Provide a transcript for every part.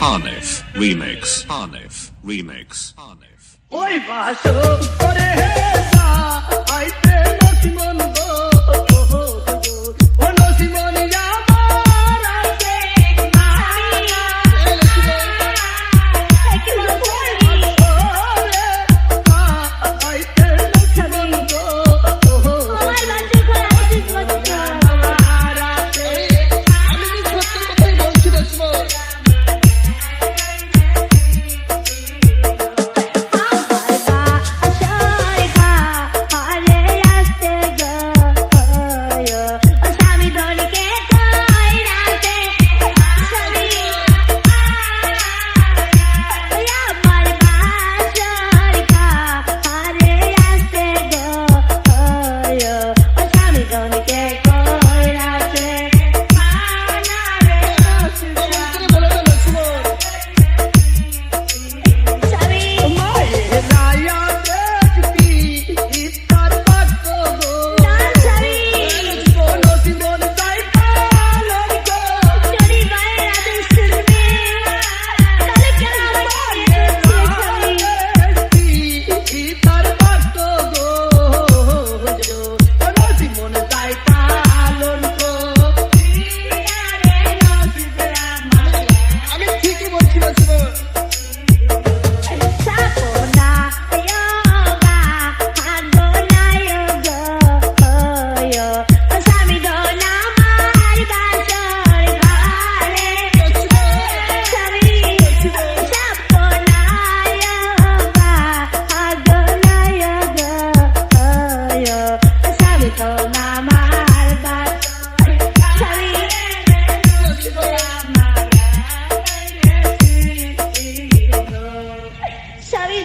Hanif Remix. Hanif Remix. Hanif. ওই বাসো করে হেসা আইতে নসিমন গো ও নসিমন আমার আছে আইতে নসিমন গো আমি সত্য কথাই বলছি নসিমন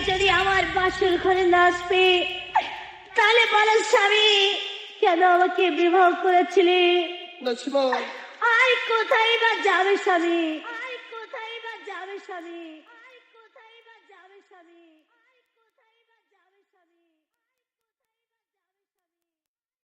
যদি আমার বাসর ঘরে না আসবে তাহলে বলো স্বামী কেন আমাকে বিবাহ করেছিলি নসিমন আর কোথায় বা যাবে স্বামী